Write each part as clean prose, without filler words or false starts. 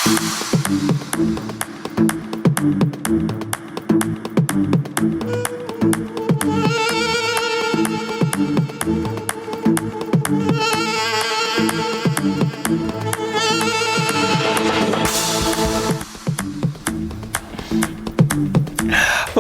For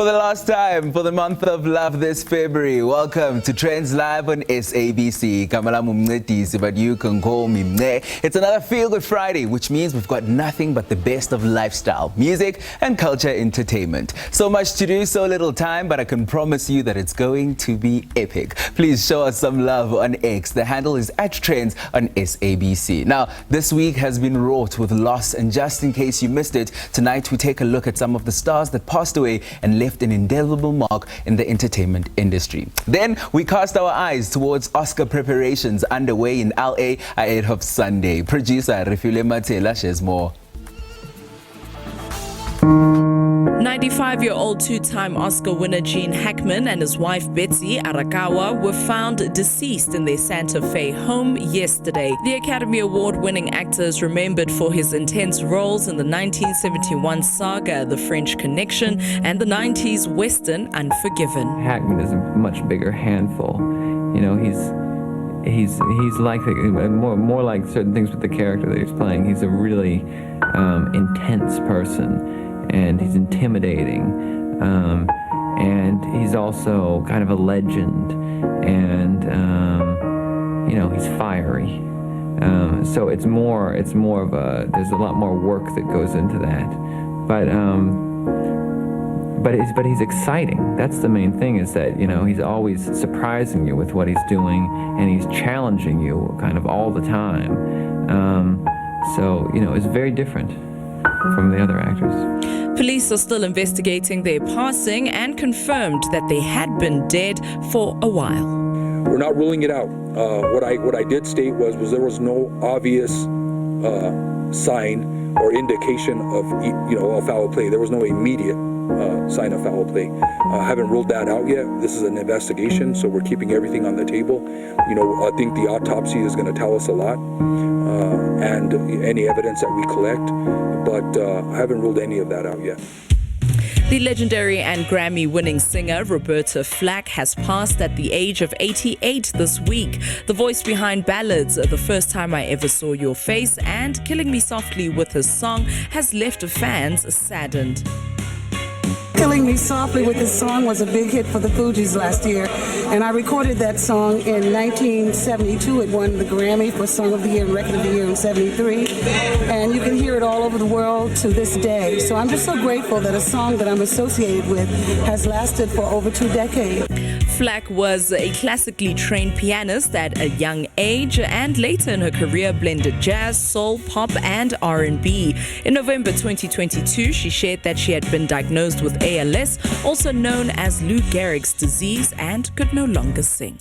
the last time, for the month of love this February, welcome to Trendz Live on SABC. Kamala Mumnetisi, but you can call me Mne. It's another Feel Good Friday, which means we've got nothing but the best of lifestyle, music and culture entertainment. So much to do, so little time, but I can promise you that it's going to be epic. Please show us some love on X. The handle is @Trendz on SABC. Now, this week has been wrought with loss, and just in case you missed it, tonight we take a look at some of the stars that passed away and left an indelible mark in the entertainment industry. Then we cast our eyes towards Oscar preparations underway in LA ahead of Sunday. Producer Refile Matela shares more. 95-year-old two-time Oscar winner Gene Hackman and his wife Betsy Arakawa were found deceased in their Santa Fe home yesterday. The Academy Award-winning actor is remembered for his intense roles in the 1971 saga The French Connection and the 90s western Unforgiven. Hackman is a much bigger handful. You know, he's like more like certain things with the character that he's playing. He's a really intense person. And he's intimidating, and he's also kind of a legend, and you know, he's fiery. So it's more of a. There's a lot more work that goes into that, but he's exciting. That's the main thing. Is that, you know, he's always surprising you with what he's doing, and he's challenging you kind of all the time. So, you know, it's very different from the other actors. Police are still investigating their passing and confirmed that they had been dead for a while. We're not ruling it out. What I did state was there was no obvious sign or indication of, you know, of foul play. There was no immediate sign of foul play. I haven't ruled that out yet. This is an investigation, so we're keeping everything on the table. You know, I think the autopsy is going to tell us a lot, and any evidence that we collect, but I haven't ruled any of that out yet. The legendary and Grammy-winning singer Roberta Flack has passed at the age of 88 this week. The voice behind ballads The First Time I Ever Saw Your Face and Killing Me Softly with his song has left fans saddened. Killing Me Softly with His Song was a big hit for the Fugees last year, and I recorded that song in 1972. It won the Grammy for Song of the Year and Record of the Year in 73, and you can hear it all over the world to this day. So I'm just so grateful that a song that I'm associated with has lasted for over 2 decades. Flack was a classically trained pianist at a young age, and later in her career blended jazz, soul, pop and R&B. In November 2022, she shared that she had been diagnosed with ALS, also known as Lou Gehrig's disease, and could no longer sing.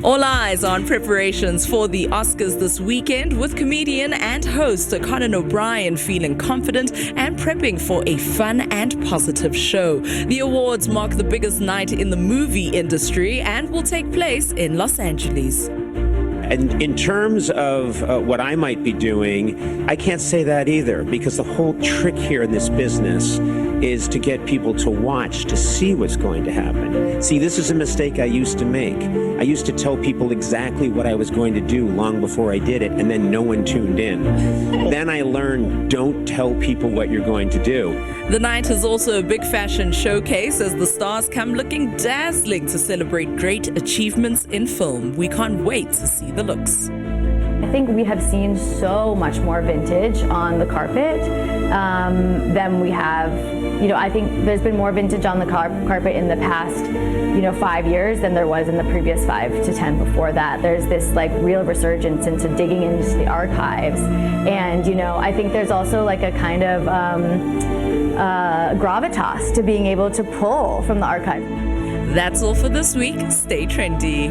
All eyes on preparations for the Oscars this weekend, with comedian and host Conan O'Brien feeling confident and prepping for a fun and positive show. The awards mark the biggest night in the movie industry and will take place in Los Angeles. And in terms of what I might be doing, I can't say that either, because the whole trick here in this business is to get people to watch, to see what's going to happen. See, this is a mistake I used to make. I used to tell people exactly what I was going to do long before I did it, and then no one tuned in. Then I learned, don't tell people what you're going to do. The night is also a big fashion showcase as the stars come looking dazzling to celebrate great achievements in film. We can't wait to see the looks. I think we have seen so much more vintage on the carpet than we have. You know, I think there's been more vintage on the carpet in the past, 5 years than there was in the previous 5 to 10 before that. There's this like real resurgence into digging into the archives, and I think there's also like a kind of gravitas to being able to pull from the archive. That's all for this week. Stay trendy.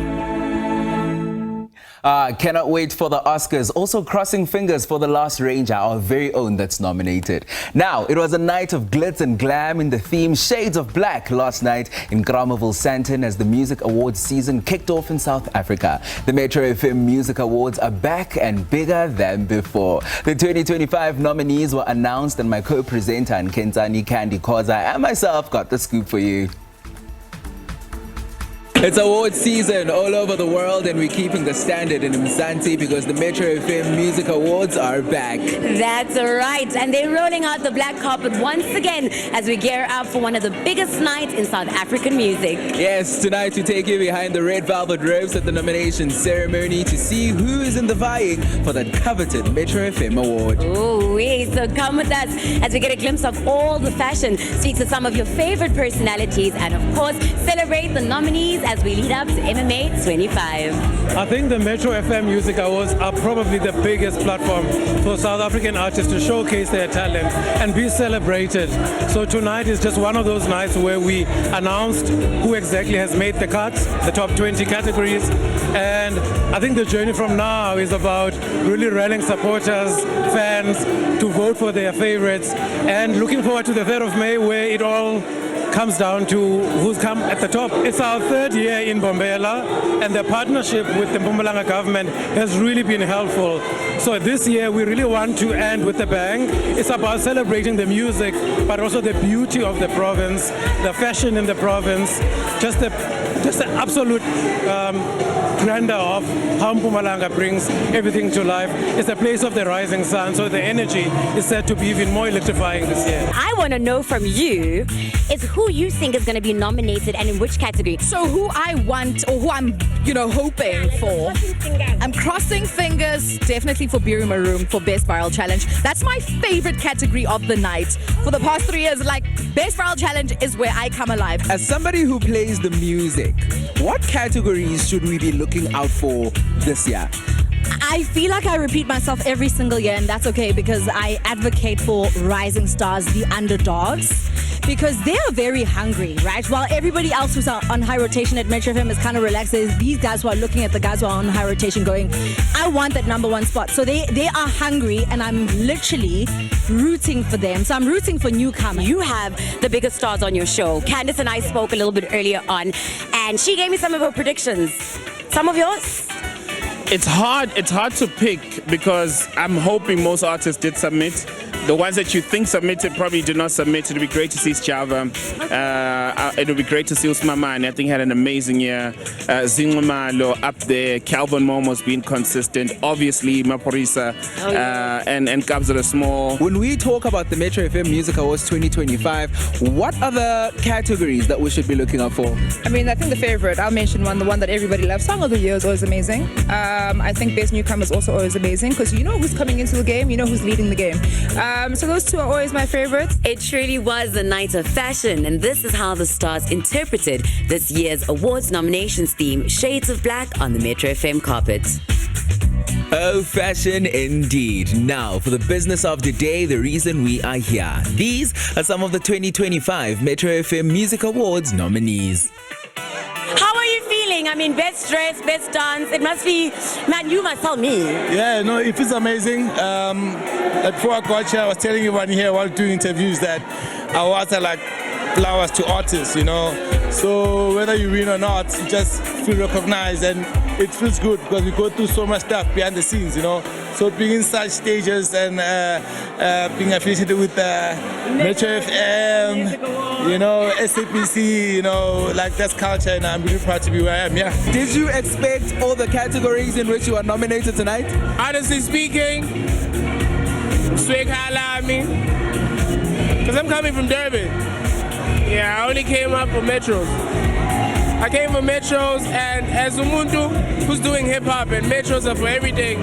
Cannot wait for the Oscars. Also crossing fingers for The Last Ranger, our very own that's nominated. Now, it was a night of glitz and glam in the theme Shades of Black last night in Krameville Sandton as the Music Awards season kicked off in South Africa. The Metro FM Music Awards are back and bigger than before. The 2025 nominees were announced and my co-presenter Nkenzani Candy Koza and myself got the scoop for you. It's awards season all over the world and we're keeping the standard in Mzansi because the Metro FM Music Awards are back. That's right, and they're rolling out the black carpet once again as we gear up for one of the biggest nights in South African music. Yes, tonight we take you behind the red velvet ropes at the nomination ceremony to see who is in the vying for that coveted Metro FM award. Oh, so come with us as we get a glimpse of all the fashion, speak to some of your favorite personalities, and of course, celebrate the nominees as we lead up to MMA 25. I think the Metro FM Music Awards are probably the biggest platform for South African artists to showcase their talent and be celebrated. So tonight is just one of those nights where we announced who exactly has made the cut, the top 20 categories. And I think the journey from now is about really rallying supporters, fans to vote for their favorites, and looking forward to the 3rd of May where it all comes down to who's come at the top. It's our 3rd year in Bombela, and the partnership with the Mpumalanga government has really been helpful. So this year we really want to end with a bang. It's about celebrating the music, but also the beauty of the province, the fashion in the province, just the absolute grandeur of how Mpumalanga brings everything to life. It's a place of the rising sun, so the energy is said to be even more electrifying this year. I want to know from you is who you think is going to be nominated and in which category. So who I want or who I'm, hoping for. I'm crossing fingers definitely for Gerry Mofokeng for Best Viral Challenge. That's my favorite category of the night. For the past 3 years, Best Viral Challenge is where I come alive. As somebody who plays the music, what categories should we be looking out for this year? I feel like I repeat myself every single year, and that's okay because I advocate for rising stars, the underdogs, because they are very hungry, right? While everybody else who's on high rotation at Metro FM is kind of relaxed, there's these guys who are looking at the guys who are on high rotation going, I want that #1 spot. So they are hungry, and I'm literally rooting for them. So I'm rooting for newcomers. You have the biggest stars on your show. Candice and I spoke a little bit earlier on, and she gave me some of her predictions. Some of yours? It's hard to pick because I'm hoping most artists did submit. The ones that you think submitted probably did not submit. It'll be great to see Sjava. It'll be great to see Usmamani. I think he had an amazing year. Zingomalo up there. Calvin Momo's been consistent. Obviously, Maporisa and Kabzala Small. When we talk about the Metro FM Music Awards 2025, what other categories that we should be looking out for? I think the favorite, I'll mention the one that everybody loves. Song of the Year is always amazing. I think Best Newcomer is also always amazing because you know who's coming into the game, you know who's leading the game. So those two are always my favorites. It truly was a night of fashion, and this is how the stars interpreted this year's awards nominations theme, Shades of Black, on the Metro FM carpet. Oh, fashion indeed. Now, for the business of the day, the reason we are here. These are some of the 2025 Metro FM Music Awards nominees. How are you feeling? Best dress, best dance. It must be, man, you must tell me. Yeah, no, it feels amazing. Before I got here, I was telling everyone here while doing interviews that awards are like flowers to artists, So whether you win or not, you just feel recognized, and it feels good because we go through so much stuff behind the scenes, So being in such stages and being affiliated with Metro FM, SABC, that's culture, and I'm really proud to be where I am, yeah. Did you expect all the categories in which you are nominated tonight? Honestly speaking, because I'm coming from Durban. Yeah, I only came up for Metros. I came for Metros, and as Umuntu, who's doing hip-hop, and Metros are for everything,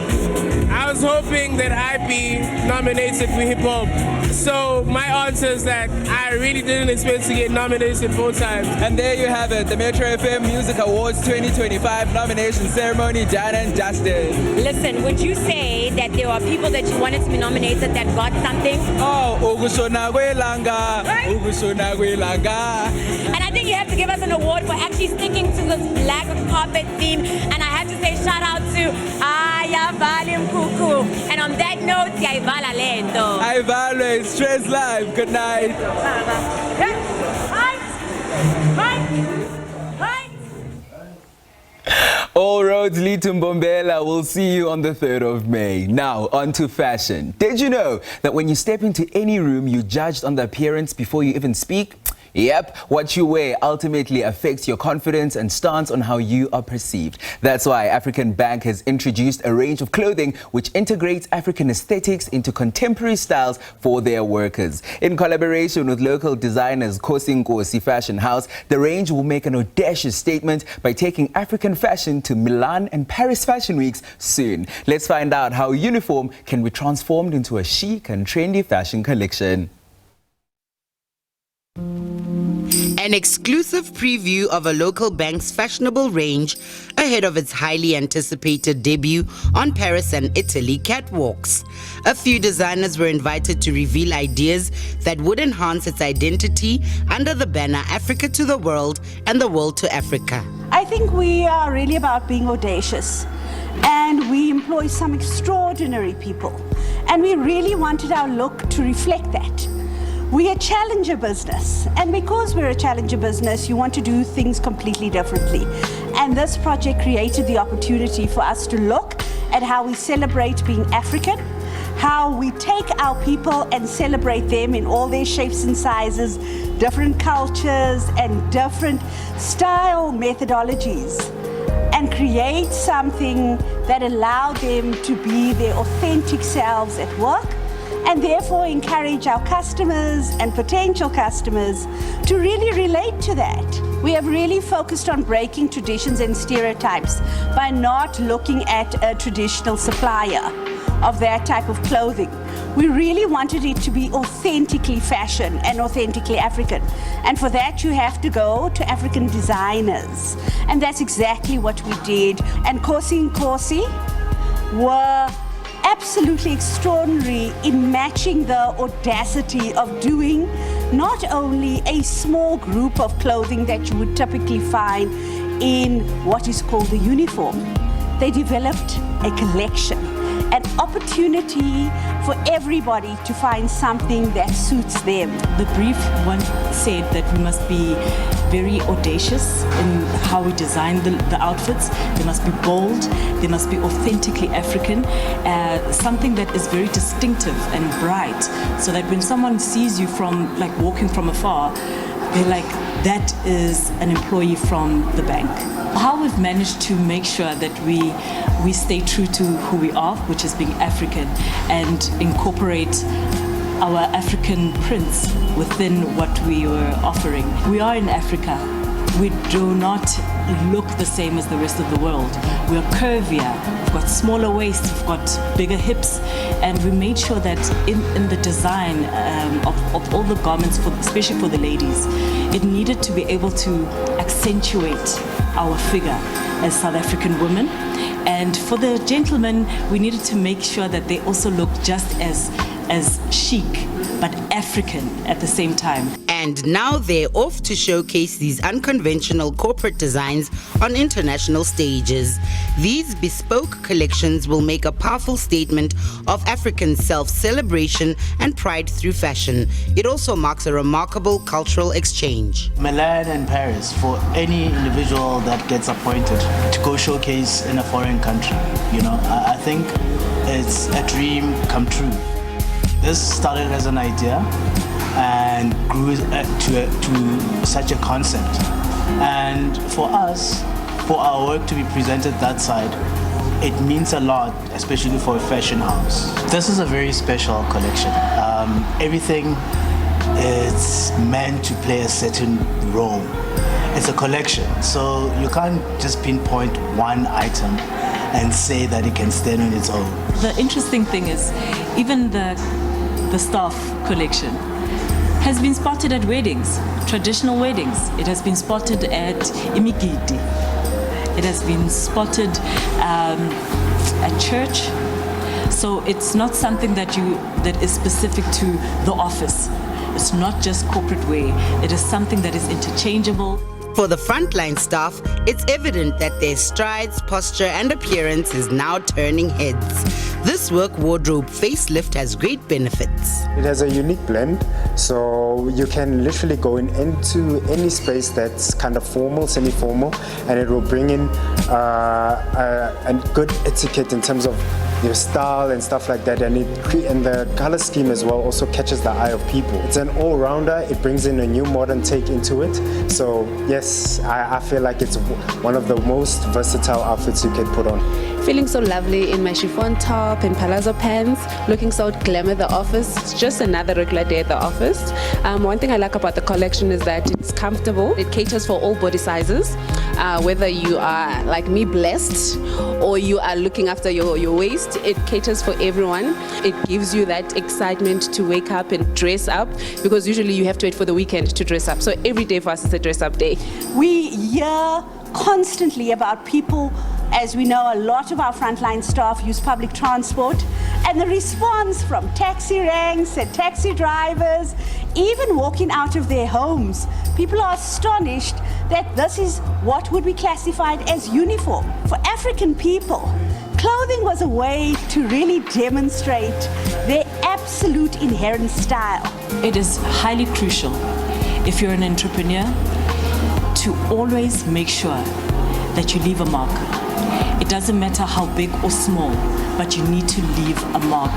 I was hoping that I'd be nominated for hip-hop. So my answer is that I really didn't expect to get nominated 4 times. And there you have it, the Metro FM Music Awards 2025 nomination ceremony done and dusted. Listen, would you say that there are people that you wanted to be nominated that got something? Oh, Ugushonagwelanga, And I think you have to give us an award for actually sticking to this black carpet theme. And I have to say, say shout out to Ayavala Mkuku. And on that note, Ayavala Lento. Ayavala, it's Trendz Live. Good night. All roads lead to Mbombela. We'll see you on the 3rd of May. Now, on to fashion. Did you know that when you step into any room, you're judged on the appearance before you even speak? Yep, what you wear ultimately affects your confidence and stance on how you are perceived. That's why African Bank has introduced a range of clothing which integrates African aesthetics into contemporary styles for their workers. In collaboration with local designers Khosi Nkosi Fashion House, the range will make an audacious statement by taking African fashion to Milan and Paris Fashion Weeks soon. Let's find out how uniform can be transformed into a chic and trendy fashion collection. An exclusive preview of a local bank's fashionable range ahead of its highly anticipated debut on Paris and Italy catwalks. A few designers were invited to reveal ideas that would enhance its identity under the banner Africa to the World and the World to Africa. I think we are really about being audacious, and we employ some extraordinary people, and we really wanted our look to reflect that. We're a challenger business, and because we're a challenger business, you want to do things completely differently. And this project created the opportunity for us to look at how we celebrate being African, how we take our people and celebrate them in all their shapes and sizes, different cultures and different style methodologies, and create something that allowed them to be their authentic selves at work, and therefore encourage our customers and potential customers to really relate to that. We have really focused on breaking traditions and stereotypes by not looking at a traditional supplier of that type of clothing. We really wanted it to be authentically fashion and authentically African. And for that you have to go to African designers. And that's exactly what we did. And Khosi Nkosi were absolutely extraordinary in matching the audacity of doing not only a small group of clothing that you would typically find in what is called the uniform. They developed a collection, an opportunity for everybody to find something that suits them. The brief one said that we must be very audacious in how we design the outfits. They must be bold, they must be authentically African, something that is very distinctive and bright, so that when someone sees you from, like, walking from afar, they're like, that is an employee from the bank. How we've managed to make sure that we stay true to who we are, which is being African, and incorporate our African prints within what we were offering. We are in Africa. We do not look the same as the rest of the world. We are curvier, we've got smaller waists, we've got bigger hips, and we made sure that in the design of all the garments, especially for the ladies, it needed to be able to accentuate our figure as South African women. And for the gentlemen, we needed to make sure that they also look just as chic, but African at the same time. And now they're off to showcase these unconventional corporate designs on international stages. These bespoke collections will make a powerful statement of African self-celebration and pride through fashion. It also marks a remarkable cultural exchange. Milan and Paris, for any individual that gets appointed to go showcase in a foreign country, you know, I think it's a dream come true. This started as an idea and grew to such a concept. And for us, for our work to be presented that side, it means a lot, especially for a fashion house. This is a very special collection. Everything is meant to play a certain role. It's a collection, so you can't just pinpoint one item and say that it can stand on its own. The interesting thing is, even the staff collection has been spotted at weddings, traditional weddings. It has been spotted at imigidi. It has been spotted at church. So it's not something that is specific to the office. It's not just corporate wear. It is something that is interchangeable. For the frontline staff, it's evident that their strides, posture and appearance is now turning heads. This work wardrobe facelift has great benefits. It has a unique blend, so you can literally go into any space that's kind of formal, semi-formal, and it will bring in a good etiquette in terms of your style and stuff like that, and the color scheme as well also catches the eye of people. It's an all-rounder. It brings in a new modern take into it. So yes, I feel like it's one of the most versatile outfits you can put on. Feeling so lovely in my chiffon top and palazzo pants, looking so glam at the office. It's just another regular day at the office. One thing I like about the collection is that it's comfortable. It caters for all body sizes, whether you are like me blessed or you are looking after your waist. It caters for everyone. It gives you that excitement to wake up and dress up, because usually you have to wait for the weekend to dress up. So every day for us is a dress up day. We hear constantly about people, as we know, a lot of our frontline staff use public transport, and the response from taxi ranks and taxi drivers, even walking out of their homes, people are astonished that this is what would be classified as uniform. For African people, clothing was a way to really demonstrate their absolute inherent style. It is highly crucial, if you're an entrepreneur, to always make sure that you leave a mark. It doesn't matter how big or small, but you need to leave a mark,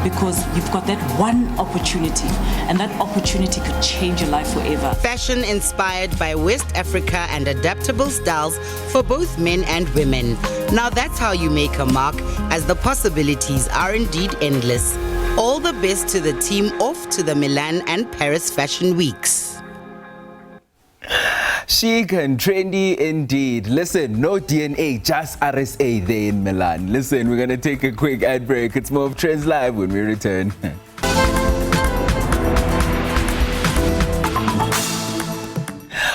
because you've got that one opportunity, and that opportunity could change your life forever. Fashion inspired by West Africa and adaptable styles for both men and women. Now that's how you make a mark, as the possibilities are indeed endless. All the best to the team off to the Milan and Paris Fashion Weeks. Chic and trendy indeed. Listen, no DNA, just RSA there in Milan. Listen, we're going to take a quick ad break. It's more of Trendz Live when we return.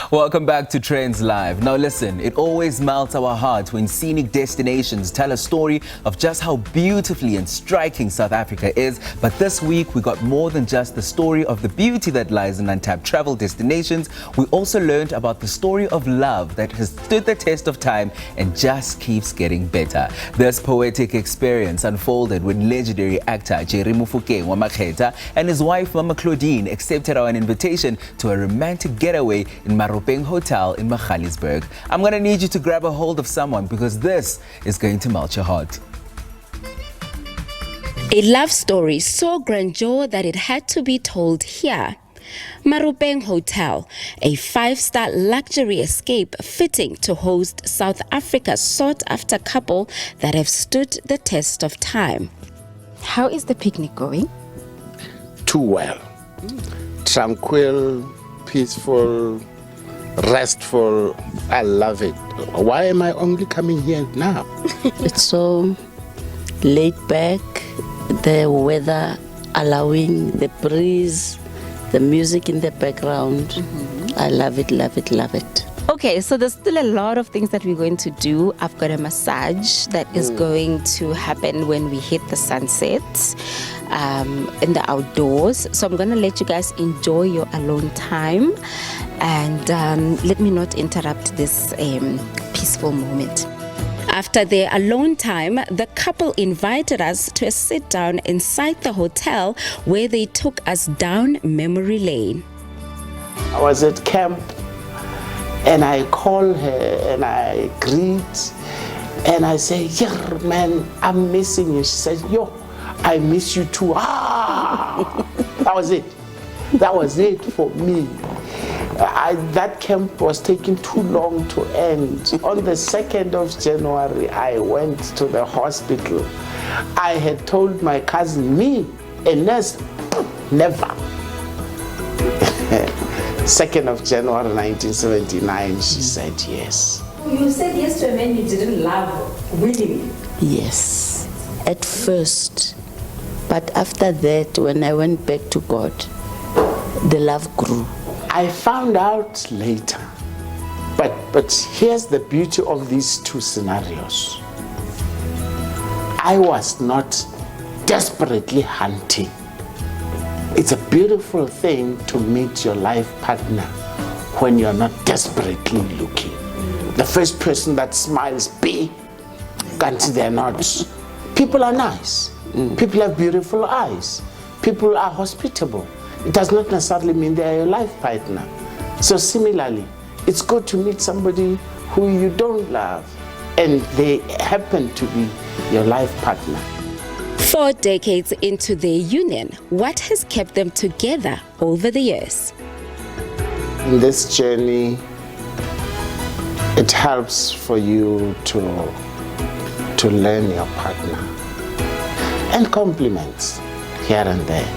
Welcome back to Trendz Live. Now listen, it always melts our hearts when scenic destinations tell a story of just how beautifully and striking South Africa is. But this week we got more than just the story of the beauty that lies in untapped travel destinations. We also learned about the story of love that has stood the test of time and just keeps getting better. This poetic experience unfolded when legendary actor Gerry Mofokeng wa Makhetha and his wife Mama Claudine accepted our invitation to a romantic getaway in Hotel in Magaliesburg. I'm going to need you to grab a hold of someone, because this is going to melt your heart. A love story so grandeur that it had to be told here. Marupeng Hotel, a 5-star luxury escape fitting to host South Africa's sought-after couple that have stood the test of time. How is the picnic going? Too well. Tranquil, peaceful, restful. I love it. Why am I only coming here now? It's so laid back, the weather allowing, the breeze, the music in the background. I love it, love it, love it. Okay, so there's still a lot of things that we're going to do. I've got a massage that is going to happen when we hit the sunset in the outdoors. So I'm going to let you guys enjoy your alone time, and let me not interrupt this peaceful moment. After their alone time, the couple invited us to a sit down inside the hotel where they took us down memory lane. I was at camp, and I call her and I greet, and I say, yeah, man, I'm missing you. She says, yo, I miss you too. That was it. That was it for me. That camp was taking too long to end. On the 2nd of January, I went to the hospital. I had told my cousin, me, a nurse, never. 2nd of January 1979, she said yes. You said yes to a man you didn't love willingly. Yes, at first. But after that, when I went back to God, the love grew. I found out later. But here's the beauty of these two scenarios. I was not desperately hunting. It's a beautiful thing to meet your life partner when you're not desperately looking. The first person that smiles big, Gantsu, they're not. People are nice. People have beautiful eyes. People are hospitable. It does not necessarily mean they are your life partner. So similarly, it's good to meet somebody who you don't love and they happen to be your life partner. 4 decades into their union, what has kept them together over the years? In this journey, it helps for you to learn your partner and compliments here and there,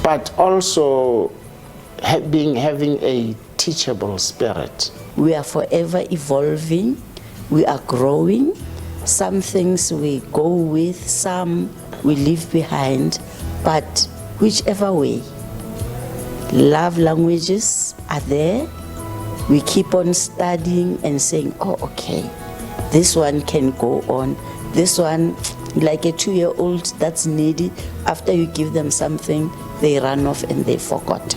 but also having a teachable spirit. We are forever evolving, we are growing. Some things we go with, some we leave behind, but whichever way, love languages are there. We keep on studying and saying, oh, okay, this one can go on. This one, like a 2-year-old that's needy, after you give them something, they run off and they forgot.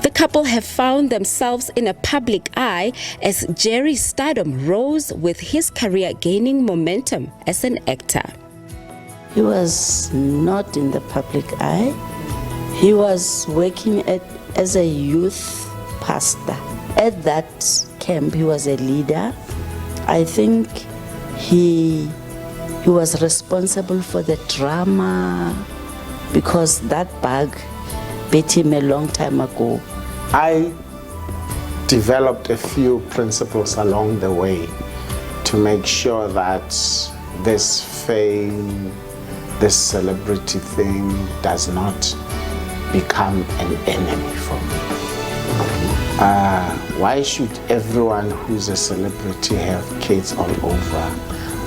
The couple have found themselves in a public eye as Gerry's stardom rose with his career gaining momentum as an actor. He was not in the public eye. He was working as a youth pastor. At that camp, he was a leader. I think he was responsible for the drama because that bug bit him a long time ago. I developed a few principles along the way to make sure that this fame, this celebrity thing does not become an enemy for me. Why should everyone who's a celebrity have kids all over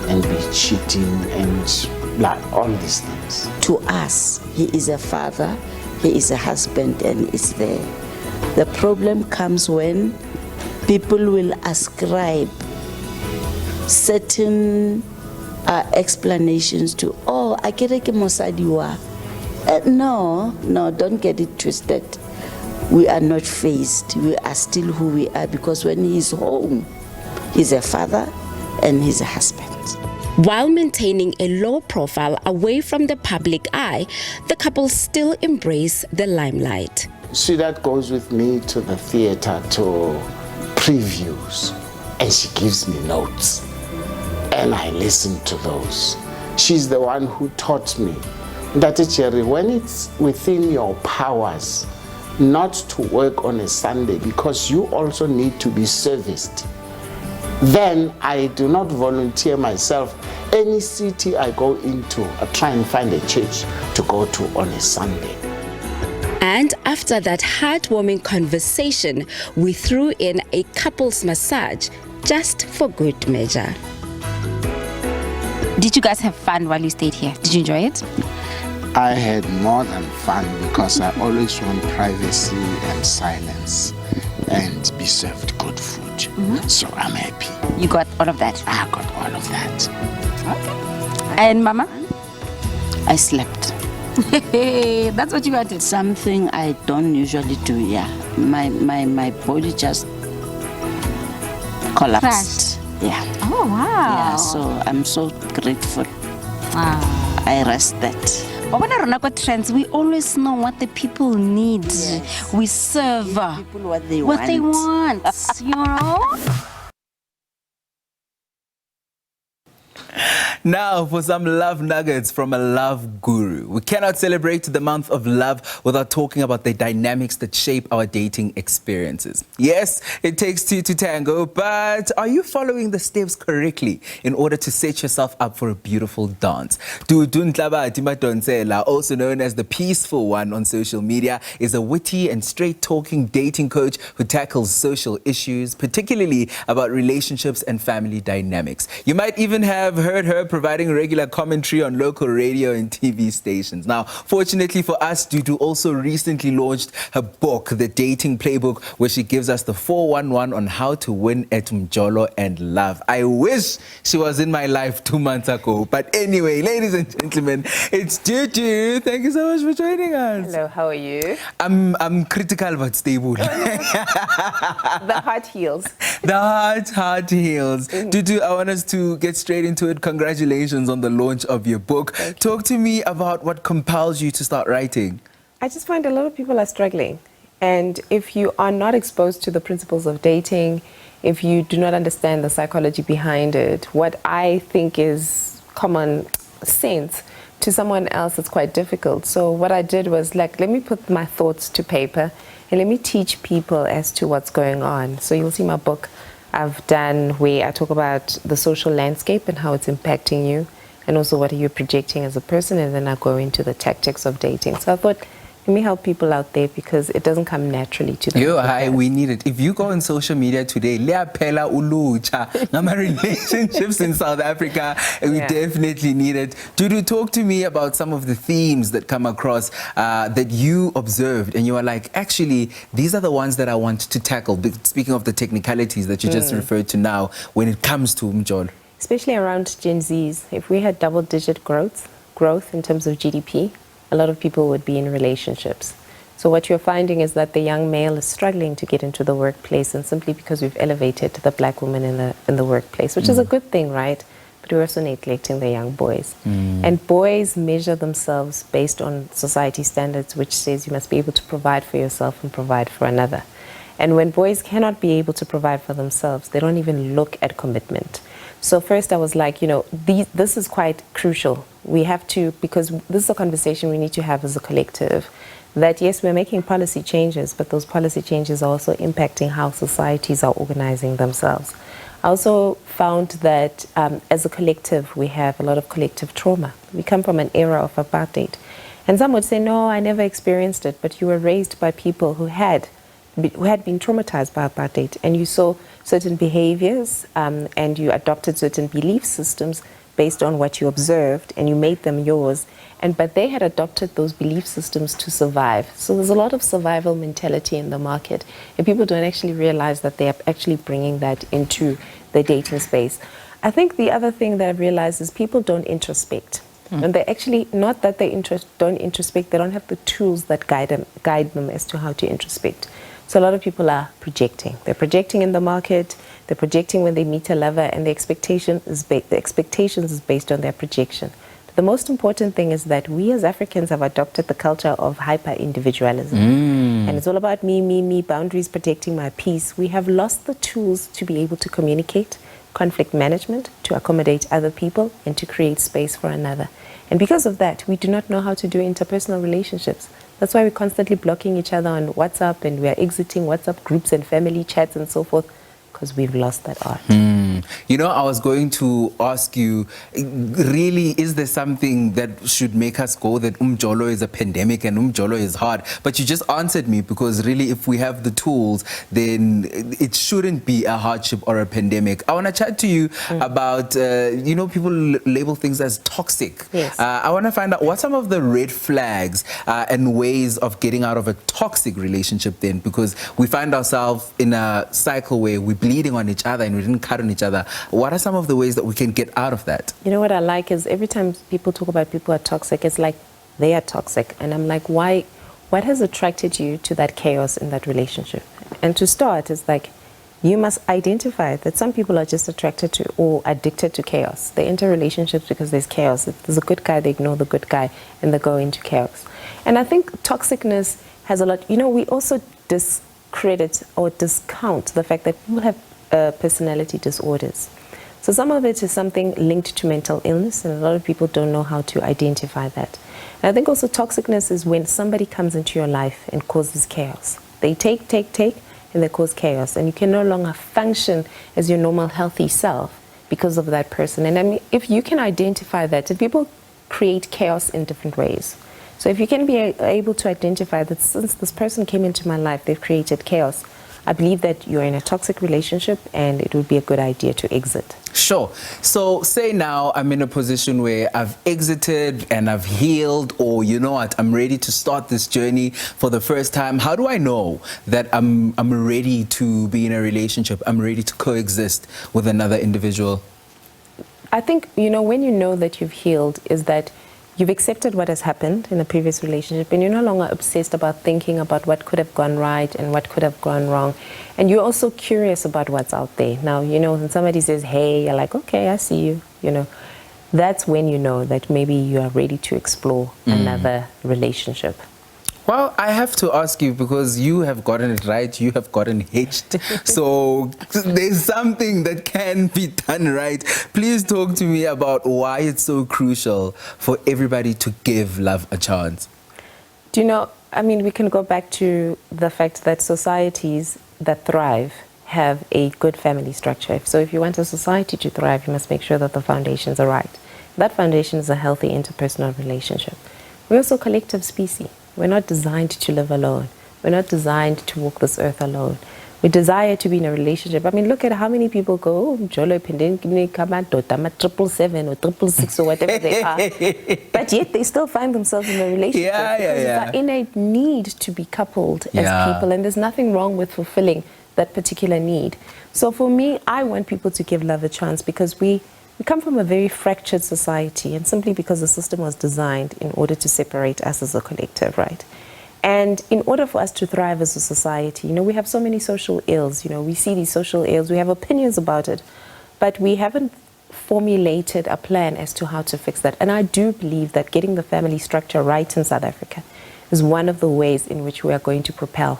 and be cheating and like all these things? To us, he is a father, he is a husband, and is there. The problem comes when people will ascribe certain explanations to, oh, akere ke mosadi wa. No, don't get it twisted. We are not phased. We are still who we are because when he's home, he's a father and he's a husband. While maintaining a low profile away from the public eye, the couple still embrace the limelight. See, that goes with me to the theater to previews, and she gives me notes, and I listen to those. She's the one who taught me that, Gerry, when it's within your powers not to work on a Sunday because you also need to be serviced, then I do not volunteer myself. Any city I go into, I try and find a church to go to on a Sunday. And after that heartwarming conversation, we threw in a couple's massage just for good measure. Did you guys have fun while you stayed here? Did you enjoy it? I had more than fun because I always want privacy and silence and be served good food. So I'm happy. You got all of that? I got all of that. Okay. And Mama? I slept. That's what you wanted? Something I don't usually do, yeah. My body just collapsed. Crashed. Yeah. Oh, wow. Yeah, so I'm so grateful. Wow. I rested. But when I got Trendz, we always know what the people need. Yes. We serve people what they want, you know? Now for some love nuggets from a love guru. We cannot celebrate the month of love without talking about the dynamics that shape our dating experiences. Yes, it takes two to tango, but are you following the steps correctly in order to set yourself up for a beautiful dance? Dudun Tlabati Madonsela, also known as the Peaceful One on social media, is a witty and straight-talking dating coach who tackles social issues, particularly about relationships and family dynamics. You might even have heard her providing regular commentary on local radio and TV stations. Now, fortunately for us, Dudu also recently launched her book, The Dating Playbook, where she gives us the 411 on how to win at Mjolo and love. I wish she was in my life 2 months ago. But anyway, ladies and gentlemen, it's Dudu. Thank you so much for joining us. Hello, how are you? I'm critical but stable. The heart heals. The heart heals. Dudu, I want us to get straight into it. Congratulations on the launch of your book. Talk to me about what compels you to start writing. I just find a lot of people are struggling. And if you are not exposed to the principles of dating, if you do not understand the psychology behind it, what I think is common sense, to someone else it's quite difficult. So what I did was like, let me put my thoughts to paper and let me teach people as to what's going on. So you'll see my book I've done where I talk about the social landscape and how it's impacting you, and also what are you projecting as a person, and then I go into the tactics of dating. So I thought, let me help people out there because it doesn't come naturally to them. We need it. If you go on social media today, Leapela Ulucha, relationships in South Africa, we definitely need it. Dudu, talk to me about some of the themes that come across that you observed and you are like, actually, these are the ones that I want to tackle. Speaking of the technicalities that you just referred to now, when it comes to Mjolo. Especially around Gen Zs, if we had double-digit growth in terms of GDP, a lot of people would be in relationships. So what you're finding is that the young male is struggling to get into the workplace, and simply because we've elevated the black woman in the workplace, which is a good thing, right? But we're also neglecting the young boys. And boys measure themselves based on society standards, which says you must be able to provide for yourself and provide for another. And when boys cannot be able to provide for themselves, they don't even look at commitment. So first I was like, you know, this is quite crucial. We have to, because this is a conversation we need to have as a collective, that yes, we're making policy changes, but those policy changes are also impacting how societies are organizing themselves. I also found that as a collective, we have a lot of collective trauma. We come from an era of apartheid. And some would say, no, I never experienced it, but you were raised by people who had been traumatized by apartheid, and you saw certain behaviors and you adopted certain belief systems based on what you observed, and you made them yours. But they had adopted those belief systems to survive. So there's a lot of survival mentality in the market, and people don't actually realize that they are actually bringing that into the dating space. I think the other thing that I've realized is people don't introspect. And they actually, not that they don't introspect, they don't have the tools that guide them as to how to introspect. So a lot of people are projecting. They're projecting in the market, they're projecting when they meet a lover, and the expectations is based on their projection. But the most important thing is that we as Africans have adopted the culture of hyper-individualism. And it's all about me, boundaries, protecting my peace. We have lost the tools to be able to communicate, conflict management, to accommodate other people, and to create space for another. And because of that, we do not know how to do interpersonal relationships. That's why we're constantly blocking each other on WhatsApp, and we're exiting WhatsApp groups and family chats and so forth, because we've lost that art. You know, I was going to ask you, really, is there something that should make us go that Mjolo is a pandemic and Mjolo is hard? But you just answered me, because really, if we have the tools, then it shouldn't be a hardship or a pandemic. I want to chat to you about, you know, people label things as toxic. Yes. I want to find out what some of the red flags and ways of getting out of a toxic relationship then, because we find ourselves in a cycle where we're bleeding on each other and we didn't cut on each other. What are some of the ways that we can get out of that? You know what I like is every time people talk about people are toxic, it's like they are toxic. And I'm like, why? What has attracted you to that chaos in that relationship? And to start, it's like, you must identify that some people are just attracted to or addicted to chaos. They enter relationships because there's chaos. If there's a good guy, they ignore the good guy and they go into chaos. And I think toxicness has a lot, you know, we also discredit or discount the fact that people have personality disorders. So some of it is something linked to mental illness, and a lot of people don't know how to identify that. And I think also toxicness is when somebody comes into your life and causes chaos. They take, and they cause chaos, and you can no longer function as your normal healthy self because of that person. And I mean, if you can identify that, if people create chaos in different ways. So if you can be able to identify that since this person came into my life, they've created chaos, I believe that you're in a toxic relationship and it would be a good idea to exit. Sure. So say now I'm in a position where I've exited and I've healed, or you know what, I'm ready to start this journey for the first time. How do I know that I'm ready to be in a relationship? I'm ready to coexist with another individual? I think, when you know that you've healed is that you've accepted what has happened in a previous relationship and you're no longer obsessed about thinking about what could have gone right and what could have gone wrong. And you're also curious about what's out there. Now, when somebody says, hey, you're like, okay, I see you, that's when you know that maybe you are ready to explore another relationship. Well, I have to ask you because you have gotten it right, you have gotten hitched. So there's something that can be done right. Please talk to me about why it's so crucial for everybody to give love a chance. Do you know, we can go back to the fact that societies that thrive have a good family structure. So if you want a society to thrive, you must make sure that the foundations are right. That foundation is a healthy interpersonal relationship. We're also a collective species. We're not designed to live alone. We're not designed to walk this earth alone. We desire to be in a relationship. Look at how many people go, Jolo, Pendin, Kama, Dotama, 777 or 666 or whatever they are. But yet they still find themselves in a relationship. Because it's our innate need to be coupled as people. And there's nothing wrong with fulfilling that particular need. So for me, I want people to give love a chance because we come from a very fractured society, and simply because the system was designed in order to separate us as a collective, right? And in order for us to thrive as a society, we have so many social ills. We see these social ills, we have opinions about it, but we haven't formulated a plan as to how to fix that. And I do believe that getting the family structure right in South Africa is one of the ways in which we are going to propel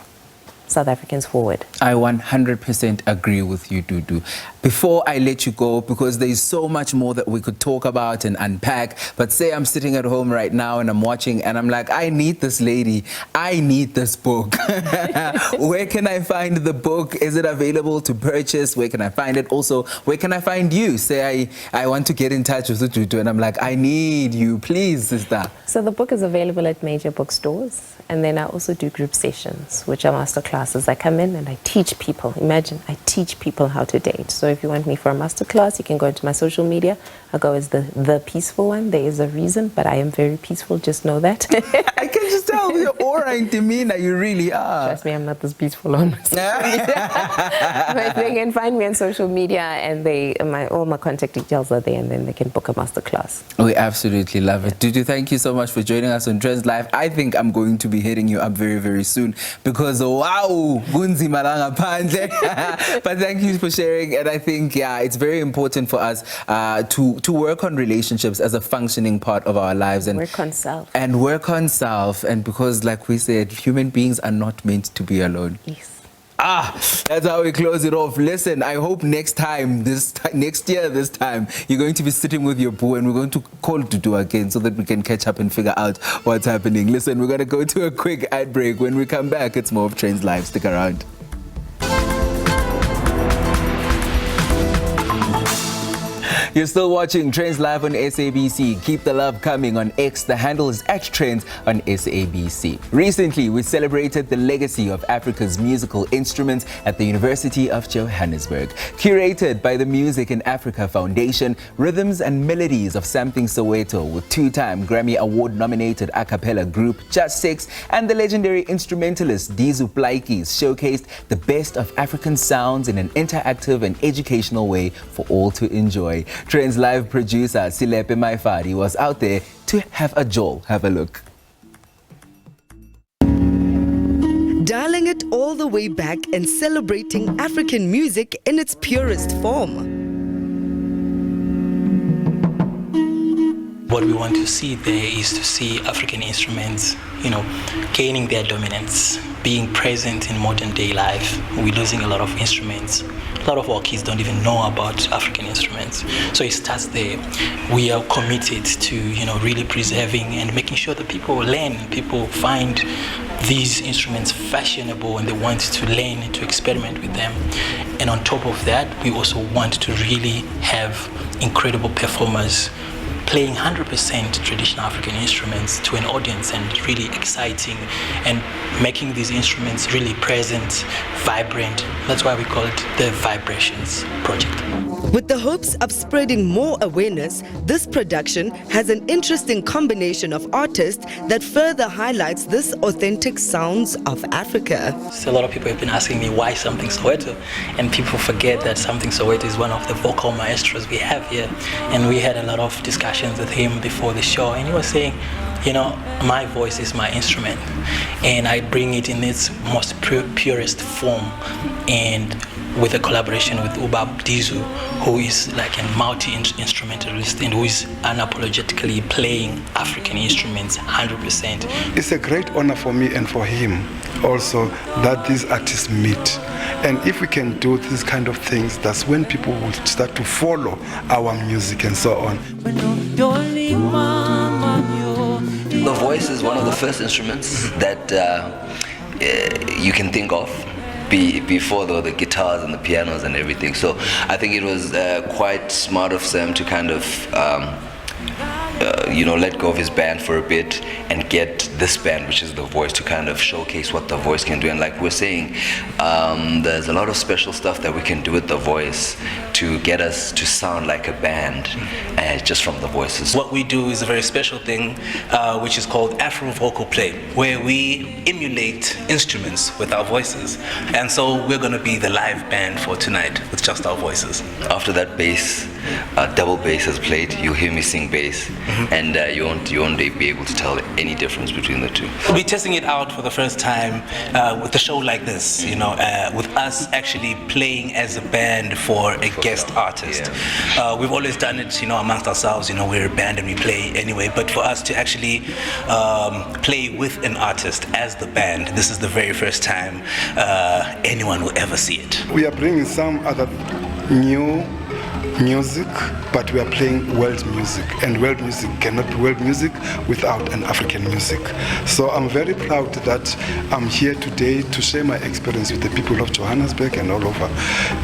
South Africans forward. I 100% agree with you, Dudu. Before I let you go, because there is so much more that we could talk about and unpack, but say I'm sitting at home right now and I'm watching and I'm like, I need this lady. I need this book. Where can I find the book? Is it available to purchase? Where can I find it? Also, where can I find you? Say I want to get in touch with Dudu and I'm like, I need you, please, sister. So the book is available at major bookstores. And then I also do group sessions, which are master classes. I come in and I teach people. Imagine, I teach people how to date. So if you want me for a master class, you can go into my social media. I'll go as the peaceful one. There is a reason, but I am very peaceful. Just know that. I can just tell with your aura and demeanor, you really are. Trust me, I'm not this peaceful on my social media. But they can find me on social media, and all my contact details are there, and then they can book a master class. We absolutely love it. Dudu, thank you so much for joining us on Trendz Live. I think I'm going to be hitting you up very, very soon because wow, bunzi malanga pande. But thank you for sharing, and I think it's very important for us to work on relationships as a functioning part of our lives and work on self. And because, like we said, human beings are not meant to be alone. Yes. That's how we close it off. Listen, I hope next year, you're going to be sitting with your boo and we're going to call Dudu again so that we can catch up and figure out what's happening. Listen, we're going to go to a quick ad break. When we come back, it's more of Trendz Live. Stick around. You're still watching Trendz Live on SABC. Keep the love coming on X. The handle is @Trendz on SABC. Recently, we celebrated the legacy of Africa's musical instruments at the University of Johannesburg. Curated by the Music in Africa Foundation, rhythms and melodies of Something Soweto with two-time Grammy Award-nominated a cappella group Just Six and the legendary instrumentalist Dizu Plaikis showcased the best of African sounds in an interactive and educational way for all to enjoy. Trendz Live producer Silepe Maifadi was out there to have a jolt. Have a look. Dialing it all the way back and celebrating African music in its purest form. What we want to see there is to see African instruments, gaining their dominance, being present in modern day life. We're losing a lot of instruments. A lot of our kids don't even know about African instruments. So it starts there. We are committed to, really preserving and making sure that people learn, people find these instruments fashionable and they want to learn and to experiment with them. And on top of that, we also want to really have incredible performers playing 100% traditional African instruments to an audience and really exciting and making these instruments really present, vibrant. That's why we call it the Vibrations Project. With the hopes of spreading more awareness, this production has an interesting combination of artists that further highlights this authentic sounds of Africa. So a lot of people have been asking me why Something Soweto, and people forget that Something Soweto is one of the vocal maestros we have here. And we had a lot of discussions with him before the show, and he was saying, you know, my voice is my instrument, and I bring it in its most purest form, and with a collaboration with Ubab Dizu, who is like a multi-instrumentalist and who is unapologetically playing African instruments 100%. It's a great honor for me and for him also that these artists meet. And if we can do these kind of things, that's when people will start to follow our music and so on. The voice is one of the first instruments that you can think of before the guitars and the pianos and everything. So I think it was quite smart of Sam to kind of let go of his band for a bit and get this band, which is the voice, to kind of showcase what the voice can do. And like we're saying, there's a lot of special stuff that we can do with the voice to get us to sound like a band, just from the voices. What we do is a very special thing, which is called Afro vocal play, where we emulate instruments with our voices. And so we're going to be the live band for tonight with just our voices. After that bass, double bass is played, you'll hear me sing bass, and you won't be able to tell any difference between the two. We'll be testing it out for the first time with a show like this, with us actually playing as a band for a guest artist. Yeah. We've always done it, amongst ourselves, we're a band and we play anyway, but for us to actually play with an artist as the band, this is the very first time anyone will ever see it. We are bringing some other new music, but we are playing world music, and world music cannot be world music without an African music. So I'm very proud that I'm here today to share my experience with the people of Johannesburg and all over,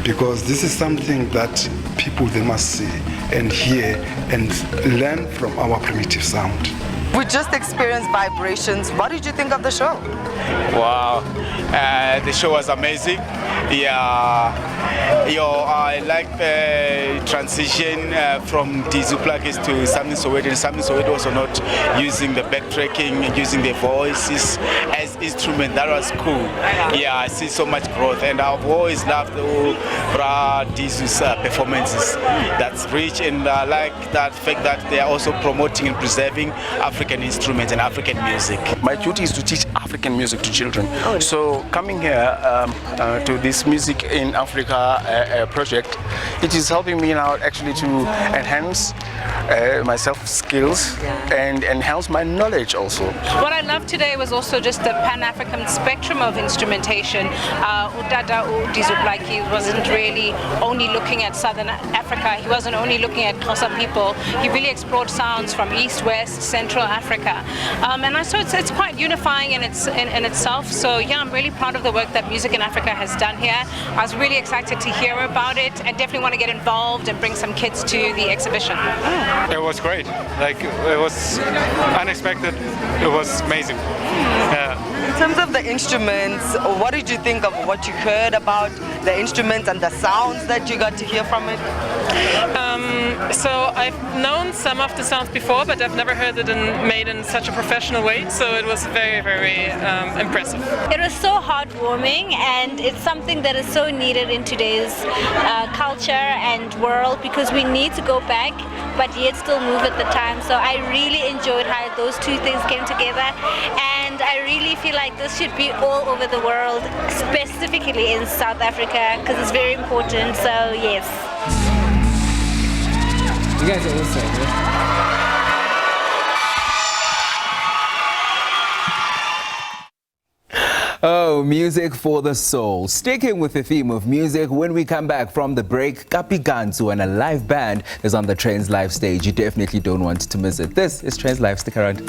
because this is something that people, they must see and hear and learn from our primitive sound. We just experienced Vibrations. What did you think of the show? Wow, the show was amazing. I like the transition from Dizu plugins to Something Soweto, and Something Soweto also not using the backtracking, using the voices as instrument. That was cool. Yeah, I see so much growth, and I've always loved Dizu's performances. That's rich, and I like that fact that they are also promoting and preserving African instruments and African music. My duty is to teach African music to children. So coming here to this Music in Africa project, it is helping me now actually to enhance my self-skills and enhance my knowledge also. What I loved today was also just the Pan-African spectrum of instrumentation. Udada Dizu Blakey wasn't really only looking at Southern Africa, he wasn't only looking at Khosa people, he really explored sounds from East, West, Central Africa. And I saw it's quite unifying in itself, so yeah, I'm really proud of the work that Music in Africa has done here. I was really excited to hear about it and definitely want to get involved and bring some kids to the exhibition. It was great. It was unexpected. It was amazing. In terms of the instruments, what did you think of what you heard about the instruments and the sounds that you got to hear from it? So I've known some of the sounds before, but I've never heard it made in such a professional way. So it was very, very impressive. It was so heartwarming, and it's something that is so needed in today's culture and world, because we need to go back but yet still move at the time. So I really enjoyed how those two things came together, and I really feel like this should be all over the world, specifically in South Africa, because it's very important. So yes. You guys are awesome. Oh, music for the soul. Sticking with the theme of music, when we come back from the break, Kapi Gantsu and a live band is on the Trendz live stage. You definitely don't want to miss it. This is Trendz Live. Stick around.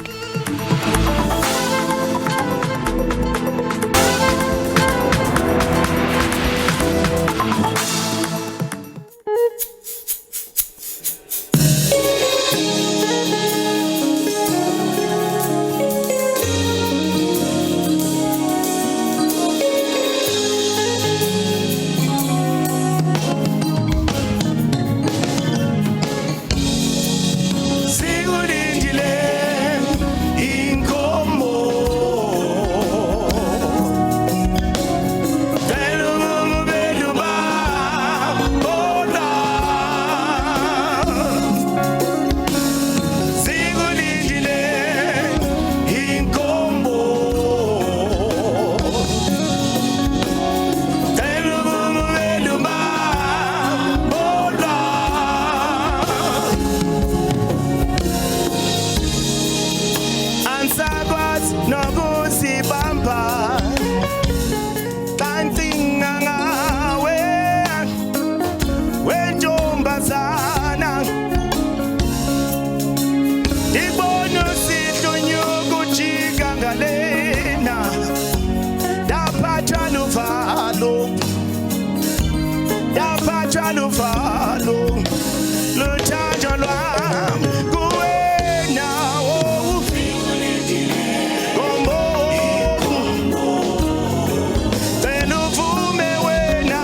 luvalo luthando lwami kuwena Kombo cela uvume wena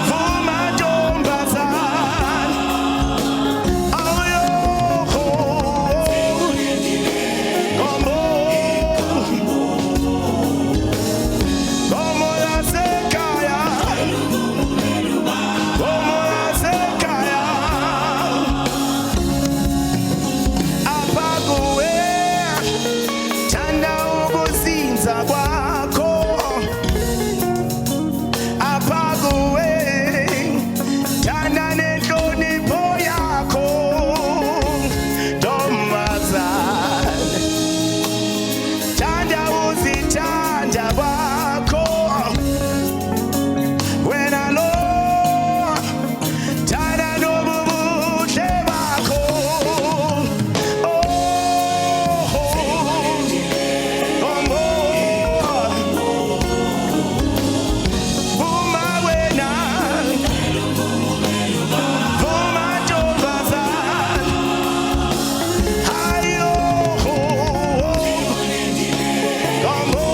vuma ntombazana awuyokho Kombo Como yasekhaya Como yasekhaya Apha kuwe thanda ukuzinza kwakho Apha kuwe thanda nenhlonipho yakho Ntombazana thanda uzithanda kwakho wena lo thanda nobubuhle bakho Kombo vuma wena vuma ntombazana hayo Kombo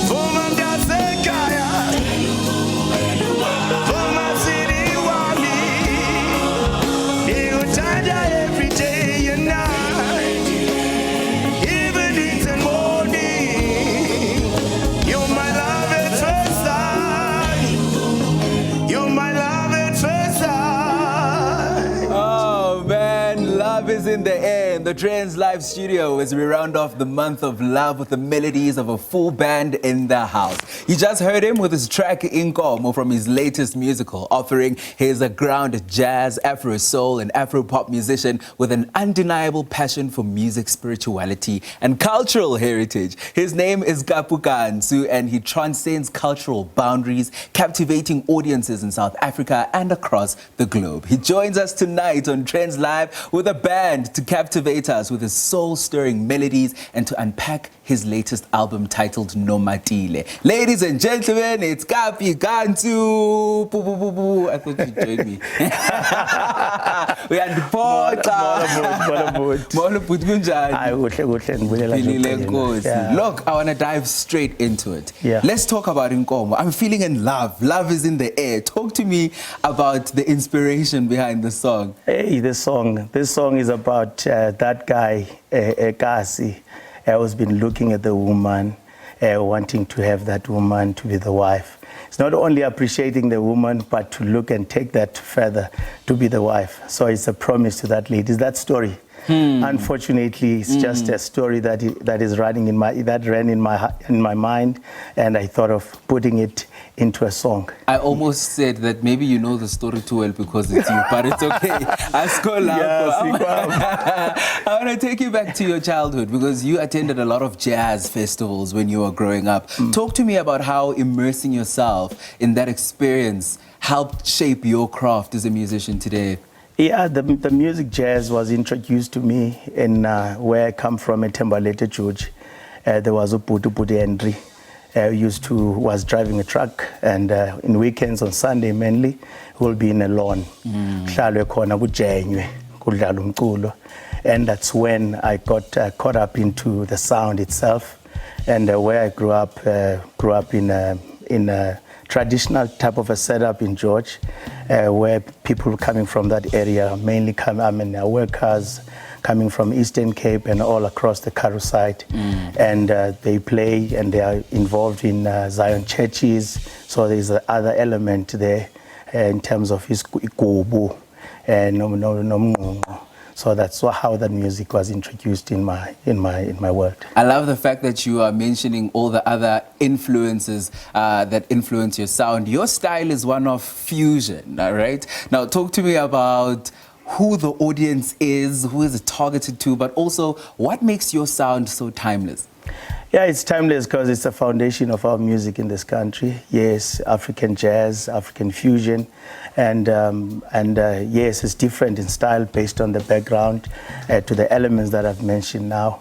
vuma mntasekhaya vuma mzili wami nikuthanda every day and night evenings and morning you're my love at first sight you're my love at first sight Oh man, love is in the air in the Trendz live studio as we round off the month of love with the melodies of a full band in the house. You just heard him with his track Inkomo from his latest musical, offering he's a grounded jazz, Afro soul and Afro pop musician with an undeniable passion for music, spirituality and cultural heritage. His name is Kapi Gantsu and he transcends cultural boundaries, captivating audiences in South Africa and across the globe. He joins us tonight on Trendz Live with a band to captivate us with his soul-stirring melodies and to unpack his latest album titled Nomatile. Ladies and gentlemen, it's Kapi Gantsu. Boo, boo, boo, boo. I thought you'd join me. We had the Look, I want to dive straight into it. Yeah. Let's talk about Inkomo. I'm feeling in love. Love is in the air. Talk to me about the inspiration behind the song. Hey, this song is about that guy, Khosi, who's been looking at the woman, wanting to have that woman to be the wife. It's not only appreciating the woman, but to look and take that further to be the wife. So it's a promise to that lady. It's that story. Unfortunately, it's just a story that ran in my mind, and I thought of putting it into a song. I almost said that maybe you know the story too well because it's you, but it's okay. I want to take you back to your childhood because you attended a lot of jazz festivals when you were growing up. Talk to me about how immersing yourself in that experience helped shape your craft as a musician today. Yeah, the music jazz was introduced to me in where I come from, in Tembalete, George. There was a Putu Henry who was driving a truck, and in weekends on Sunday mainly, he will be in a lawn. And that's when I got caught up into the sound itself, and where I grew up in a traditional type of a setup in George, where people coming from that area mainly workers coming from Eastern Cape and all across the Karoo side, and they play and they are involved in Zion churches. So there's another element there in terms of his igubu and So that's how that music was introduced in my world. I love the fact that you are mentioning all the other influences that influence your sound. Your style is one of fusion, all right? Now talk to me about who the audience is, who is it targeted to, but also what makes your sound so timeless? Yeah, it's timeless because it's the foundation of our music in this country. Yes, African jazz, African fusion, and yes, it's different in style based on the background to the elements that I've mentioned now.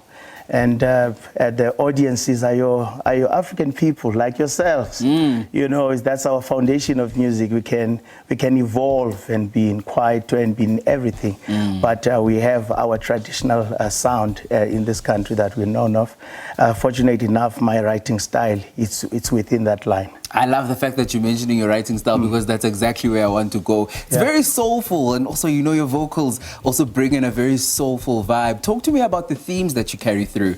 And the audiences are your African people like yourselves. You know, that's our foundation of music. We can evolve and be in kwaito and be in everything. But we have our traditional sound in this country that we're known of. Fortunate enough, my writing style, it's within that line. I love the fact that you're mentioning your writing style because that's exactly where I want to go. It's very soulful, and also, you know, your vocals also bring in a very soulful vibe. Talk to me about the themes that you carry through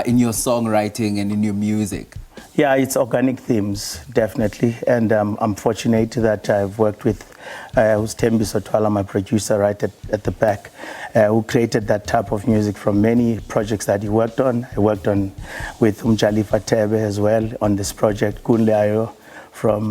in your songwriting and in your music. Yeah, it's organic themes, definitely. And I'm fortunate that I've worked with Thembi Sotwala, my producer, right at the back, who created that type of music from many projects that he worked on. I worked on with Umjalifa Tebe as well on this project, Kunle Ayo from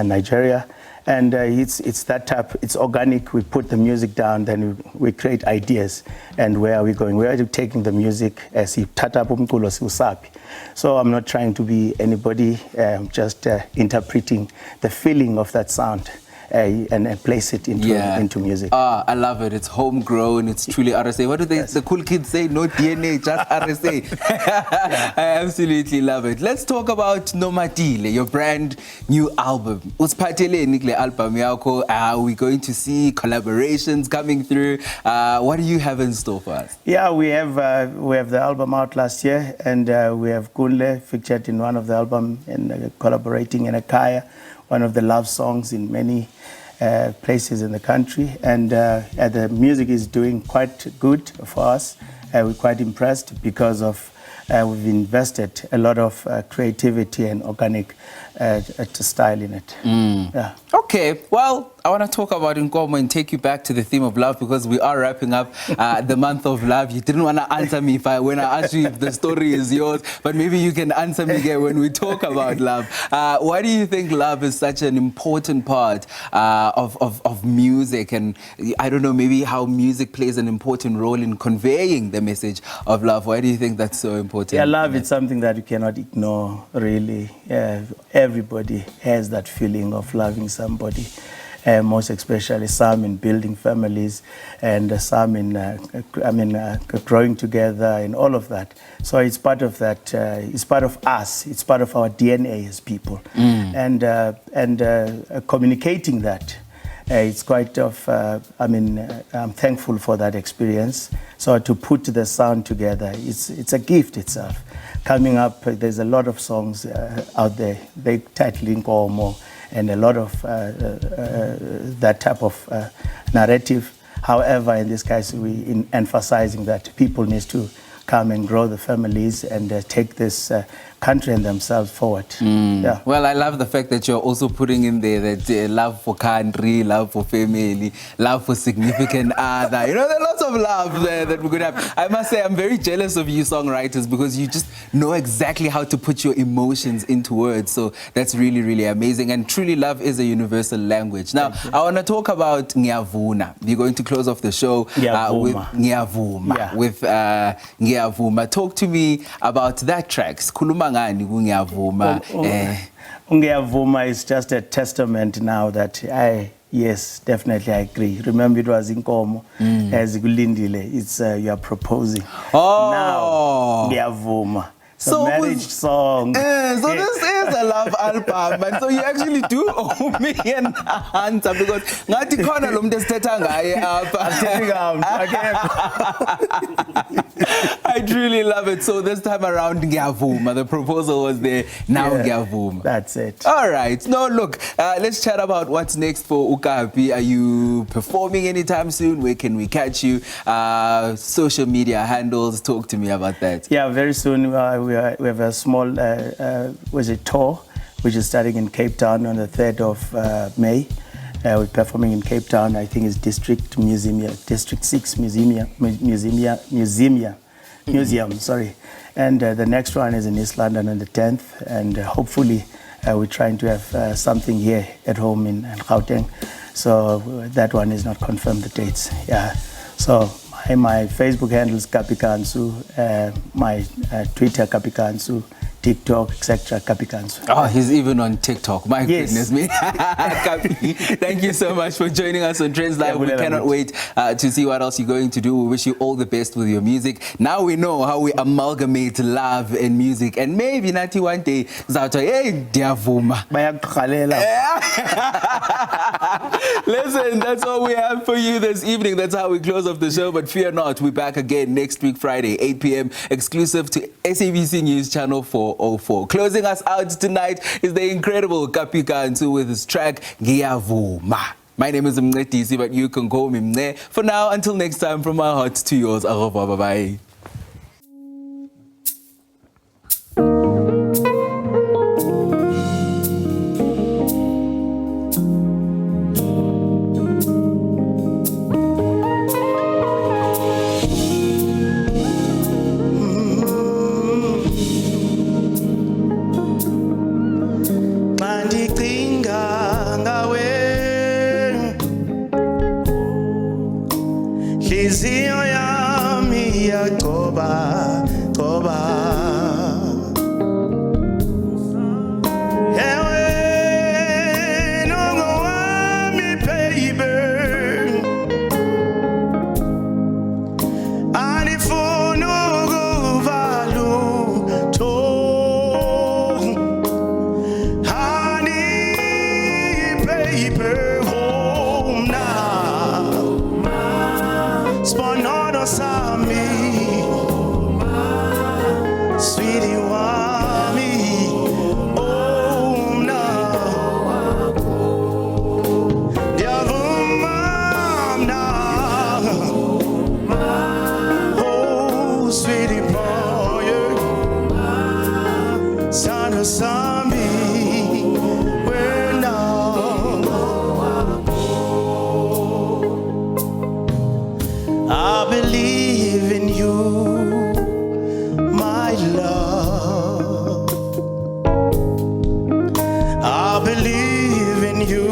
Nigeria. And it's that type, it's organic. We put the music down, then we create ideas. And where are we going? Where are we taking the music? As he tata umculo siusapi. So I'm not trying to be anybody, just interpreting the feeling of that sound. And place it into music. I love it. It's homegrown. It's truly RSA. What do the cool kids say? No DNA, just RSA. I absolutely love it. Let's talk about Nomatile, your brand new album. Uspatele nikle album yako. Are we going to see collaborations coming through? What do you have in store for us? Yeah, we have the album out last year, and we have Kunle featured in one of the album and collaborating in Akaya, one of the love songs in many places in the country, and the music is doing quite good for us. We're quite impressed because of we've invested a lot of creativity and organic style in it. Yeah. Okay, well, I want to talk about Nkomo and take you back to the theme of love because we are wrapping up the month of love. You didn't want to answer me when I asked you if the story is yours, but maybe you can answer me again when we talk about love. Why do you think love is such an important part of music? And I don't know, maybe how music plays an important role in conveying the message of love. Why do you think that's so important? Yeah, love is something that you cannot ignore, really. Everybody has that feeling of loving somebody. Most especially some in building families and some in growing together and all of that. So it's part of that. It's part of us. It's part of our DNA as people. And communicating that. It's quite of. I'm thankful for that experience. So to put the sound together, it's a gift itself. Coming up, there's a lot of songs out there. They title Nkomo. And a lot of that type of narrative. However, in this case, we emphasizing that people need to come and grow the families and take this country and themselves forward. Yeah. Well, I love the fact that you're also putting in there that love for country, love for family, love for significant other. You know, there are lots of love there that we could have. I must say, I'm very jealous of you songwriters because you just know exactly how to put your emotions into words. So that's really, really amazing. And truly, love is a universal language. Now, I want to talk about Ngiyavuna. You're going to close off the show with Ngiyavuma. Yeah. With Ngiyavuma. Talk to me about that track. Ngiyavuma is just a testament now that yes, definitely I agree. Remember, it was Nkomo as Gulindile. It's you are proposing. Now Ngiyavuma. So marriage song. So this is a love album, and so you actually do owe me an answer because ngathi khona lo muntu esithetha ngaye apha. I truly love it. So this time around, Ngiyavuma. The proposal was there. Now Ngiyavuma. That's it. All right. No, look. Let's chat about what's next for Ukapi. Are you performing anytime soon? Where can we catch you? Social media handles. Talk to me about that. Yeah, very soon we have a small tour, which is starting in Cape Town on the 3rd of May. We're performing in Cape Town. I think it's District 6 Museum. Sorry. And the next one is in East London on the 10th. And hopefully we're trying to have something here at home in Gauteng. So that one is not confirmed, the dates. Yeah. So my Facebook handle is Kapi Gantsu, my Twitter Kapi Gantsu, TikTok, etc. Kapi Gantsu. Oh, he's even on TikTok. My Yes. goodness me. Kapi, thank you so much for joining us on Trendz Live. We cannot wait to see what else you're going to do. We wish you all the best with your music. Now we know how we amalgamate love and music. And maybe Nati one day, hey, Diavuma. Listen, that's all we have for you this evening. That's how we close off the show. But fear not, we're back again next week, Friday, 8 p.m. exclusive to SABC News Channel 404. Closing us out tonight is the incredible Kapi Gantsu with his track Ngiyavuma. My name is Makhetha, but you can call me Mne. For now, until next time, from my heart to yours. Au revoir, bye-bye. Inhliziyo yami yagoba goba, ewe nongo wami baby, anifuna ukuvala utho, honey baby. Sponono sami, sweetie wami, oh no. Diavuma na, oh sweetie boy, sana sami, we're now. I believe in you, my love. I believe in you,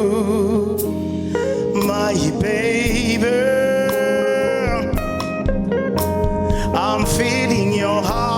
my baby. I'm feeling your heart.